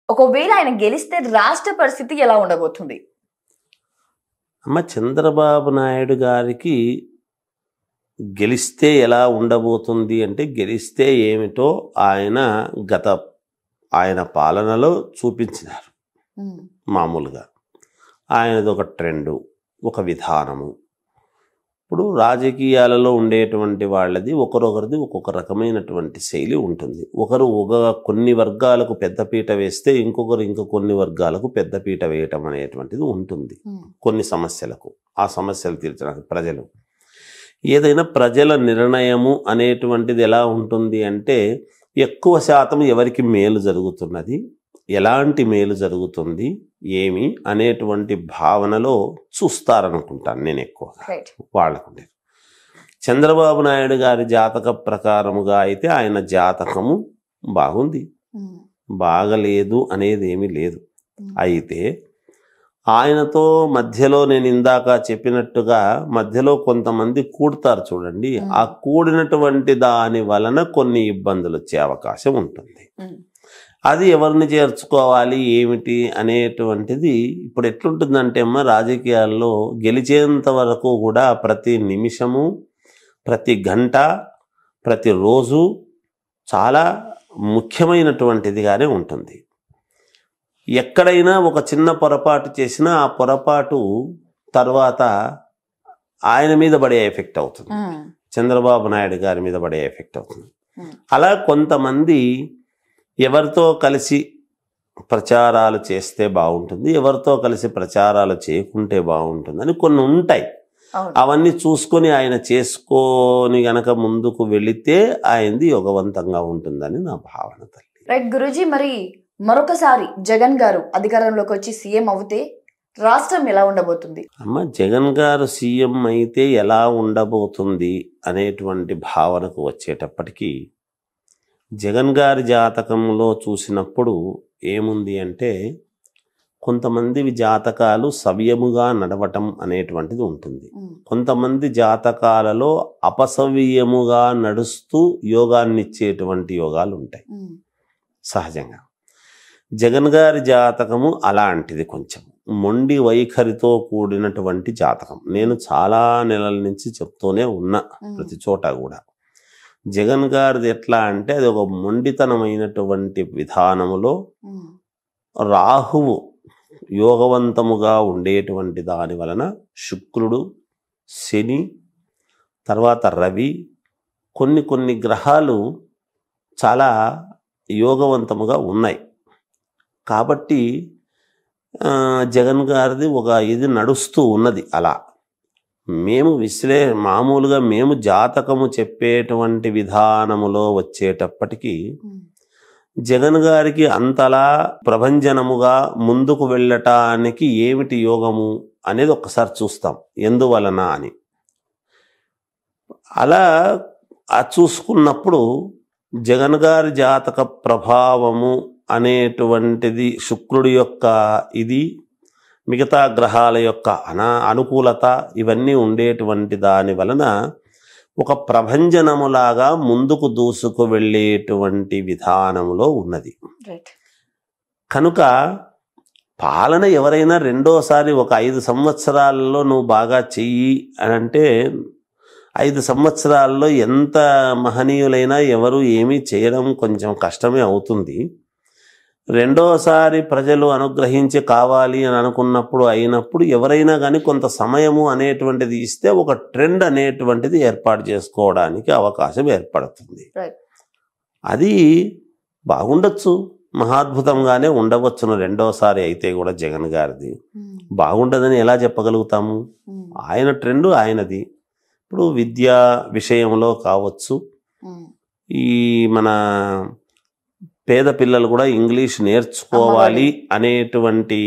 ఒకవేళ ఆయన గెలిస్తే రాష్ట్ర పరిస్థితి ఎలా ఉండబోతుంది? అమ్మ చంద్రబాబు నాయుడు గారికి గెలిస్తే ఎలా ఉండబోతుంది అంటే, గెలిస్తే ఏమిటో ఆయన పాలనలో చూపించినారు. మామూలుగా ఆయనది ఒక ట్రెండు, ఒక విధానము. ఇప్పుడు రాజకీయాలలో ఉండేటువంటి వాళ్ళది ఒకరొకరిది ఒక్కొక్క రకమైనటువంటి శైలి ఉంటుంది. ఒకరు కొన్ని వర్గాలకు పెద్దపీట వేస్తే ఇంకొకరు కొన్ని వర్గాలకు పెద్దపీట వేయటం అనేటువంటిది ఉంటుంది. కొన్ని సమస్యలకు ఆ సమస్యలు తీర్చడానికి ప్రజలు ఏదైనా ప్రజల నిర్ణయము అనేటువంటిది ఎలా ఉంటుంది అంటే, ఎక్కువ శాతం ఎవరికి మేలు జరుగుతున్నది, ఎలాంటి మేలు జరుగుతుంది, ఏమి అనేటువంటి భావనలో చూస్తారనుకుంటాను నేను ఎక్కువగా వాళ్ళకుండే. చంద్రబాబు నాయుడు గారి జాతక ప్రకారముగా అయితే ఆయన జాతకము బాగుంది, బాగలేదు అనేది ఏమీ లేదు. అయితే ఆయనతో మధ్యలో నేను ఇందాక చెప్పినట్టుగా మధ్యలో కొంతమంది కూడతారు చూడండి, ఆ కూడినటువంటి దాని వలన కొన్ని ఇబ్బందులు వచ్చే అవకాశం ఉంటుంది. అది ఎవరిని చేర్చుకోవాలి ఏమిటి అనేటువంటిది ఇప్పుడు ఎట్లుంటుందంటే అమ్మ, రాజకీయాల్లో గెలిచేంత వరకు కూడా ప్రతి నిమిషము, ప్రతి గంట, ప్రతిరోజు చాలా ముఖ్యమైనటువంటిదిగానే ఉంటుంది. ఎక్కడైనా ఒక చిన్న పొరపాటు చేసినా ఆ పొరపాటు తర్వాత ఆయన మీద పడే ఎఫెక్ట్ అవుతుంది, చంద్రబాబు నాయుడు గారి మీద పడే ఎఫెక్ట్ అవుతుంది. అలా కొంతమంది ఎవరితో కలిసి ప్రచారాలు చేస్తే బాగుంటుంది, ఎవరితో కలిసి ప్రచారాలు చేయకుంటే బాగుంటుంది అని కొన్ని ఉంటాయి. అవన్నీ చూసుకొని ఆయన చేసుకొని గనక ముందుకు వెళితే ఆయనది యోగవంతంగా ఉంటుందని నా భావన తల్లి. రైట్ గురూజీ, మరి మరొకసారి జగన్ గారు అధికారంలోకి వచ్చి సీఎం అవుతే రాష్ట్రం ఎలా ఉండబోతుంది? అమ్మ, జగన్ గారు సీఎం అయితే ఎలా ఉండబోతుంది అనేటువంటి భావనకు వచ్చేటప్పటికీ, జగన్ గారి జాతకంలో చూసినప్పుడు ఏముంది అంటే, కొంతమంది జాతకాలు సవ్యముగా నడవటం అనేటువంటిది ఉంటుంది. కొంతమంది జాతకాలలో అపసవ్యముగా నడుస్తూ యోగాన్నిచ్చేటువంటి యోగాలు ఉంటాయి సహజంగా. జగన్ గారి జాతకము అలాంటిది, కొంచెం మొండి వైఖరితో కూడినటువంటి జాతకం. నేను చాలా నెలల నుంచి చెప్తూనే ఉన్నా ప్రతి చోట కూడా. జగన్ గారిది ఎట్లా అంటే, అది ఒక మొండితనమైనటువంటి విధానములో రాహువు యోగవంతముగా ఉండేటువంటి దాని వలన శుక్రుడు, శని, తర్వాత రవి, కొన్ని గ్రహాలు చాలా యోగవంతముగా ఉన్నాయి. కాబట్టి జగన్ గారిది ఒక ఇది నడుస్తూ ఉన్నది. అలా మామూలుగా మేము జాతకము చెప్పేటువంటి విధానములో వచ్చేటప్పటికీ జగన్ గారికి అంతలా ప్రభంజనముగా ముందుకు వెళ్ళటానికి ఏమిటి యోగము అనేది ఒక్కసారి చూస్తాం, ఎందువలన అని. అలా చూసుకున్నప్పుడు జగన్ గారి జాతక ప్రభావము అనేటువంటిది శుక్రుడి యొక్క ఇది, మిగతా గ్రహాల యొక్క అనుకూలత, ఇవన్నీ ఉండేటువంటి దాని వలన ఒక ప్రభంజనములాగా ముందుకు దూసుకు వెళ్ళేటువంటి విధానంలో ఉన్నది. కనుక పాలన ఎవరైనా రెండోసారి ఒక 5 సంవత్సరాలలో నువ్వు బాగా చెయ్యి అని అంటే, 5 సంవత్సరాల్లో ఎంత మహనీయులైనా ఎవరు ఏమీ చేయడం కొంచెం కష్టమే అవుతుంది. రెండోసారి ప్రజలు అనుగ్రహించి కావాలి అని అయినప్పుడు ఎవరైనా కానీ కొంత సమయము అనేటువంటిది ఇస్తే ఒక ట్రెండ్ అనేటువంటిది ఏర్పాటు చేసుకోవడానికి అవకాశం ఏర్పడుతుంది. అది బాగుండొచ్చు, మహాద్భుతంగానే ఉండవచ్చును. రెండోసారి అయితే కూడా జగన్ గారిది బాగుండదని ఎలా చెప్పగలుగుతాము? ఆయన ట్రెండ్ ఆయనది. ఇప్పుడు విద్యా విషయంలో కావచ్చు, ఈ మన పేద పిల్లలు కూడా ఇంగ్లీష్ నేర్చుకోవాలి అనేటువంటి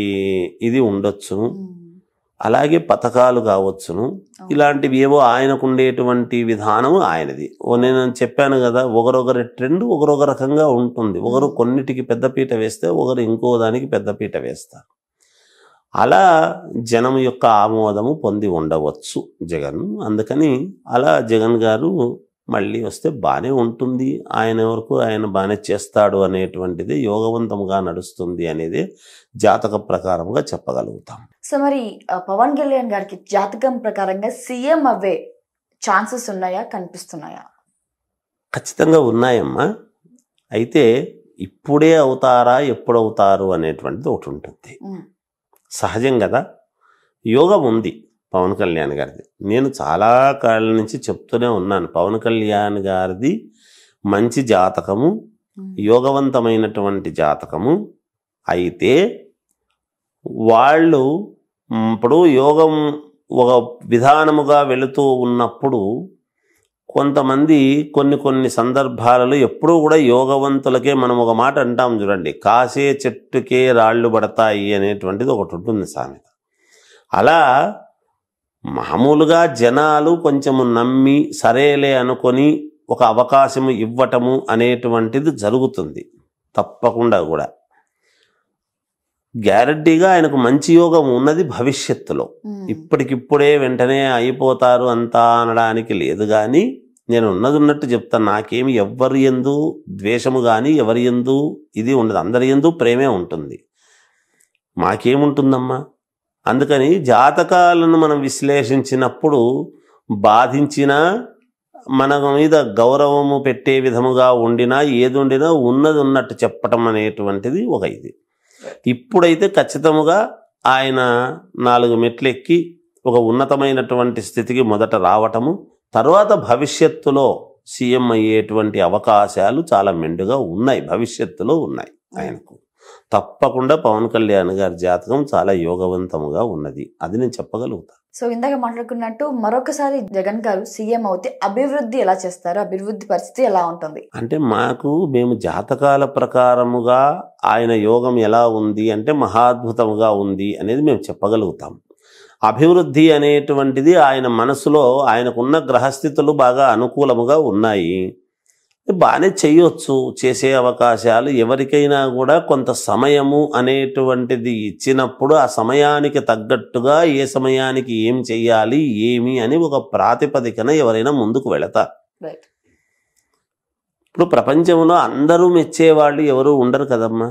ఇది ఉండొచ్చును. అలాగే పథకాలు కావచ్చును, ఇలాంటివి ఏవో ఆయనకు ఉండేటువంటి విధానం ఆయనది. నేను చెప్పాను కదా, ఒకరొకరి ట్రెండ్ ఒకరొక రకంగా ఉంటుంది. ఒకరు కొన్నిటికి పెద్దపీట వేస్తే ఒకరు ఇంకో దానికి పెద్దపీట వేస్తారు. అలా జనం యొక్క ఆమోదము పొంది ఉండవచ్చు జగన్. అందుకని అలా జగన్ గారు మళ్ళీ వస్తే బాగానే ఉంటుంది, ఆయన వరకు ఆయన బాగానే చేస్తాడు అనేటువంటిది యోగవంతముగా నడుస్తుంది అనేది జాతక ప్రకారంగా చెప్పగలుగుతాం. సో మరి పవన్ కళ్యాణ్ గారికి జాతకం ప్రకారంగా సీఎం అవ్వే ఛాన్సెస్ ఉన్నాయా, కనిపిస్తున్నాయా? ఖచ్చితంగా ఉన్నాయమ్మా. అయితే ఇప్పుడే అవుతారా ఎప్పుడు అవుతారు అనేటువంటిది ఒకటి ఉంటుంది. సహజం కదా. యోగం ఉంది పవన్ కళ్యాణ్ గారిది. నేను చాలా కాళ్ళ నుంచి చెప్తూనే ఉన్నాను, పవన్ కళ్యాణ్ గారిది మంచి జాతకము, యోగవంతమైనటువంటి జాతకము. అయితే వాళ్ళు ఇప్పుడు యోగం ఒక విధానముగా వెళుతూ ఉన్నప్పుడు కొంతమంది కొన్ని సందర్భాలలో ఎప్పుడూ కూడా యోగవంతులకే మనం ఒక మాట అంటాం చూడండి, కాసే చెట్టుకే రాళ్ళు పడతాయి అనేటువంటిది ఒకటి ఉంటుంది సామెత. అలా మామూలుగా జనాలు కొంచెము నమ్మి సరేలే అనుకొని ఒక అవకాశం ఇవ్వటము అనేటువంటిది జరుగుతుంది తప్పకుండా కూడా. గ్యారంటీగా ఆయనకు మంచి యోగం ఉన్నది భవిష్యత్తులో. ఇప్పటికిప్పుడే వెంటనే అయిపోతారు అంతా అనడానికి లేదు. కానీ నేను ఉన్నది ఉన్నట్టు చెప్తాను, నాకేమి ఎవరి యందు ద్వేషము కానీ ఎవరి యందు ఇది ఉండదు, అందరి యందు ప్రేమే ఉంటుంది. మాకేముంటుందమ్మా? అందుకని జాతకాలను మనం విశ్లేషించినప్పుడు బాధించినా మన మీద గౌరవము పెట్టే విధముగా ఉండినా ఏది ఉండినా ఉన్నది ఉన్నట్టు చెప్పటం అనేటువంటిది ఒక ఇది. ఇప్పుడైతే ఖచ్చితముగా ఆయన 4 మెట్లు ఎక్కి ఒక ఉన్నతమైనటువంటి స్థితికి మొదట రావటము, తర్వాత భవిష్యత్తులో సీఎం అయ్యేటువంటి అవకాశాలు చాలా మెండుగా ఉన్నాయి, భవిష్యత్తులో ఉన్నాయి ఆయనకు. తప్పకుండా పవన్ కళ్యాణ్ గారి జాతకం చాలా యోగవంతముగా ఉన్నది, అది నేను చెప్పగలుగుతాను. సో ఇందాక మాట్లాడుకున్నట్టు మరొకసారి జగన్ గారు సీఎం అవుతే అభివృద్ధి ఎలా చేస్తారు, అభివృద్ధి పరిస్థితి ఎలా ఉంటుంది? అంటే మేము జాతకాల ప్రకారముగా ఆయన యోగం ఎలా ఉంది అంటే మహాద్భుతముగా ఉంది అనేది మేము చెప్పగలుగుతాం. అభివృద్ధి అనేటువంటిది ఆయన మనసులో ఆయనకున్న గ్రహస్థితులు బాగా అనుకూలముగా ఉన్నాయి, బాగానే చేయొచ్చు, చేసే అవకాశాలు. ఎవరికైనా కూడా కొంత సమయము అనేటువంటిది ఇచ్చినప్పుడు ఆ సమయానికి తగ్గట్టుగా ఏ సమయానికి ఏం చెయ్యాలి ఏమి అని ఒక ప్రాతిపదికన ఎవరైనా ముందుకు వెళతారు. ఇప్పుడు ప్రపంచంలో అందరూ మెచ్చేవాళ్ళు ఎవరు ఉండరు కదమ్మా.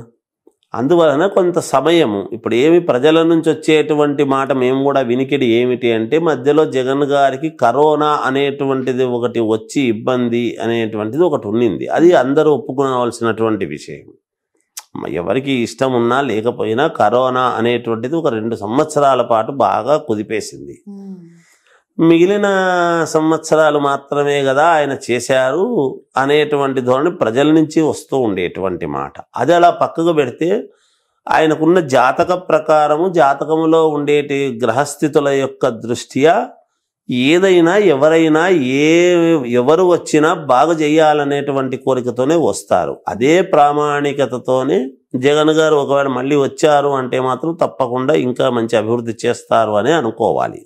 అందువలన కొంత సమయము, ఇప్పుడు ఏమి ప్రజల నుంచి వచ్చేటువంటి మాట మేము కూడా వినికిడి ఏమిటి అంటే మధ్యలో జగన్ గారికి కరోనా అనేటువంటిది ఒకటి వచ్చి ఇబ్బంది అనేటువంటిది ఒకటి ఉన్నింది. అది అందరూ ఒప్పుకోవాల్సినటువంటి విషయం. ఎవరికి ఇష్టం ఉన్నా లేకపోయినా కరోనా అనేటువంటిది ఒక 2 సంవత్సరాల పాటు బాగా కుదిపేసింది. మిగిలిన సంవత్సరాలు మాత్రమే కదా ఆయన చేశారు అనేటువంటి ధోరణి ప్రజల నుంచి వస్తూ ఉండేటువంటి మాట. అది అలా పక్కకు పెడితే ఆయనకున్న జాతక ప్రకారము, జాతకములో ఉండేటి గ్రహస్థితుల యొక్క దృష్ట్యా ఏదైనా ఎవరైనా ఎవరు వచ్చినా బాగా చేయాలనేటువంటి కోరికతోనే వస్తారు. అదే ప్రామాణికతతోనే జగన్ గారు ఒకవేళ మళ్ళీ వచ్చారు అంటే మాత్రం తప్పకుండా ఇంకా మంచి అభివృద్ధి చేస్తారు అని అనుకోవాలి.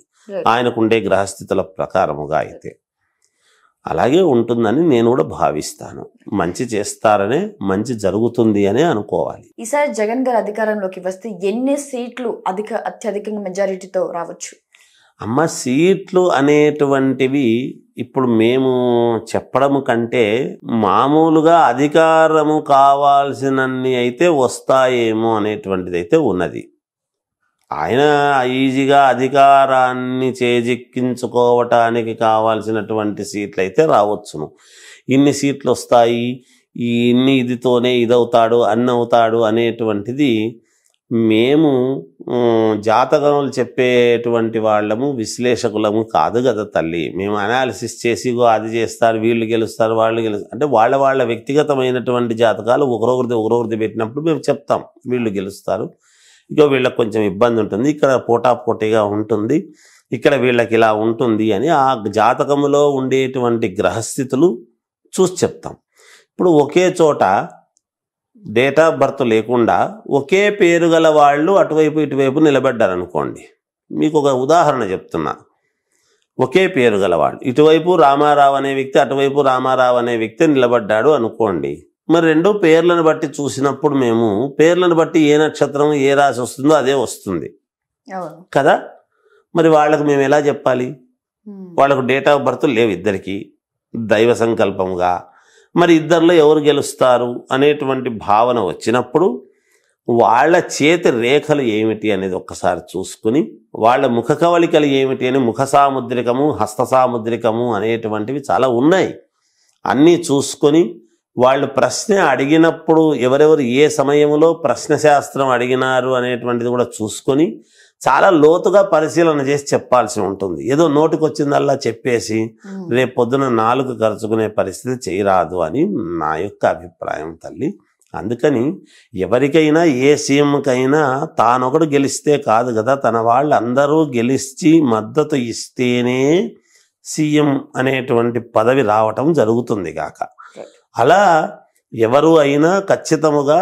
ఆయనకుండే గ్రహస్థితుల ప్రకారముగా అయితే అలాగే ఉంటుందని నేను కూడా భావిస్తాను. మంచి చేస్తారనే, మంచి జరుగుతుంది అనే అనుకోవాలి. ఈసారి జగన్ గారు అధికారంలోకి వస్తే ఎన్ని సీట్లు అత్యధికంగా మెజారిటీతో రావచ్చు? అమ్మ, సీట్లు అనేటువంటివి ఇప్పుడు మేము చెప్పడము కంటే మామూలుగా అధికారము కావాల్సినన్ని అయితే వస్తాయేమో అనేటువంటిది అయితే ఉన్నది. ఆయన ఈజీగా అధికారాన్ని చేజిక్కించుకోవటానికి కావాల్సినటువంటి సీట్లు అయితే రావచ్చును. ఇన్ని సీట్లు వస్తాయి, ఇన్ని ఇదితోనే ఇదవుతాడు అన్నవుతాడు అనేటువంటిది మేము జాతకములు చెప్పేటువంటి వాళ్ళము, విశ్లేషకులము కాదు కదా తల్లి. మేము అనాలిసిస్ చేసి అది చేస్తారు, వీళ్ళు గెలుస్తారు, వాళ్ళు గెలుస్తారు అంటే వాళ్ళ వ్యక్తిగతమైనటువంటి జాతకాలు ఒకరొకరిది పెట్టినప్పుడు మేము చెప్తాం వీళ్ళు గెలుస్తారు, ఇక వీళ్ళకి కొంచెం ఇబ్బంది ఉంటుంది, ఇక్కడ పోటాపోటీగా ఉంటుంది, ఇక్కడ వీళ్ళకి ఇలా ఉంటుంది అని ఆ జాతకములో ఉండేటువంటి గ్రహస్థితులు చూసి చెప్తాం. ఇప్పుడు ఒకే చోట డేట్ ఆఫ్ బర్త్ లేకుండా ఒకే పేరు గల వాళ్ళు అటువైపు ఇటువైపు నిలబడ్డారనుకోండి. మీకు ఒక ఉదాహరణ చెప్తున్నా. ఒకే పేరు గల వాళ్ళు ఇటువైపు రామారావు అనే వ్యక్తి, అటువైపు రామారావు అనే వ్యక్తి నిలబడ్డాడు అనుకోండి. మరి 2 పేర్లను బట్టి చూసినప్పుడు మేము పేర్లను బట్టి ఏ నక్షత్రం ఏ రాశి వస్తుందో అదే వస్తుంది కదా. మరి వాళ్ళకు మేము ఎలా చెప్పాలి? వాళ్ళకు డేట్ ఆఫ్ బర్త్ లేవు ఇద్దరికి, దైవ సంకల్పంగా, మరి ఇద్దరిలో ఎవరు గెలుస్తారు అనేటువంటి భావన వచ్చినప్పుడు వాళ్ళ చేతి రేఖలు ఏమిటి అనేది ఒక్కసారి చూసుకుని, వాళ్ళ ముఖ కవళికలు ఏమిటి అని ముఖ సాముద్రికము, హస్త సాముద్రికము అనేటువంటివి చాలా ఉన్నాయి. అన్నీ చూసుకొని వాళ్ళు ప్రశ్న అడిగినప్పుడు ఎవరెవరు ఏ సమయంలో ప్రశ్న శాస్త్రం అడిగినారు అనేటువంటిది కూడా చూసుకొని చాలా లోతుగా పరిశీలన చేసి చెప్పాల్సి ఉంటుంది. ఏదో నోటికొచ్చిందల్లా చెప్పేసి రేపు పొద్దున నాలుగు ఖర్చుకునే పరిస్థితి చేయరాదు అని నా యొక్క అభిప్రాయం తల్లి. అందుకని ఎవరికైనా ఏ సీఎంకైనా తానొకడు గెలిస్తే కాదు కదా, తన వాళ్ళు అందరూ గెలిచి మద్దతు ఇస్తేనే సీఎం అనేటువంటి పదవి రావటం జరుగుతుంది కాక. అలా ఎవరు అయినా ఖచ్చితముగా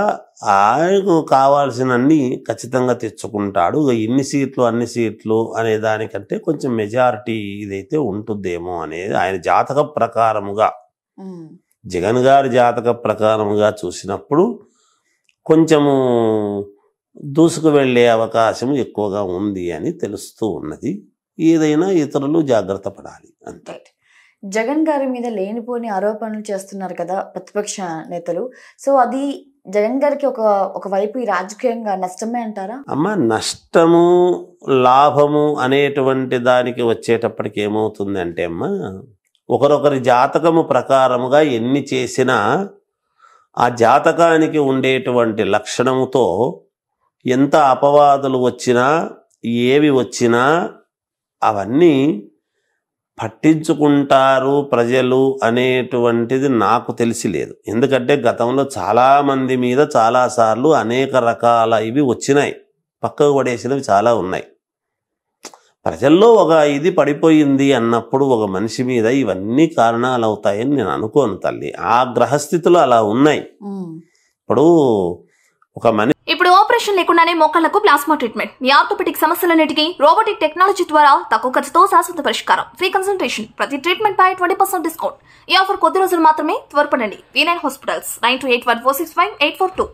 ఆయనకు కావాల్సినన్ని ఖచ్చితంగా తెచ్చుకుంటాడు. ఇన్ని సీట్లు అన్ని సీట్లు అనే దానికంటే కొంచెం మెజారిటీ ఇదైతే ఉంటుందేమో అనేది ఆయన జాతక ప్రకారముగా, జగన్ గారి జాతక ప్రకారముగా చూసినప్పుడు కొంచెము దూసుకు వెళ్ళే అవకాశం ఎక్కువగా ఉంది అని తెలుస్తూ ఉన్నది. ఏదైనా ఇతరులు జాగ్రత్త పడాలి అంతే. జగన్ గారి మీద లేనిపోని ఆరోపణలు చేస్తున్నారు కదా ప్రతిపక్ష నేతలు. సో అది జగన్ గారికి ఒక వైపు ఈ రాజకీయంగా నష్టమే అంటారా? అమ్మ, నష్టము లాభము అనేటువంటి దానికి వచ్చేటప్పటికి ఏమవుతుంది అంటే అమ్మ, ఒకరొకరి జాతకము ప్రకారముగా ఎన్ని చేసినా ఆ జాతకానికి ఉండేటువంటి లక్షణముతో ఎంత అపవాదులు వచ్చినా ఏవి వచ్చినా అవన్నీ పట్టించుకుంటారు ప్రజలు అనేటువంటిది నాకు తెలిసి లేదు. ఎందుకంటే గతంలో చాలామంది మీద చాలాసార్లు అనేక రకాల ఇవి వచ్చినాయి, పక్కకు పడేసినవి చాలా ఉన్నాయి. ప్రజల్లో ఒక ఇది పడిపోయింది అన్నప్పుడు ఒక మనిషి మీద ఇవన్నీ కారణాలు అవుతాయని నేను అనుకోను తల్లి. ఆ గ్రహస్థితులు అలా ఉన్నాయి. ఇప్పుడు ఆపరేషన్ లేకుండానే మోకాళ్లకు ప్లాస్మా ట్రీట్మెంట్, మీ ఆర్థోపెటిక్ సమస్యలన్నిటికీ రోబోటిక్ టెక్నాలజీ ద్వారా తక్కువ ఖర్చుతో శాశ్వత పరిష్కారం, ఫ్రీ కన్సల్టేషన్, ప్రతి ట్రీట్మెంట్ పై 20% డిస్కౌంట్. ఈ ఆఫర్ కొద్ది రోజులు మాత్రమే, త్వరపడండి. V9 hospitals 9281465842.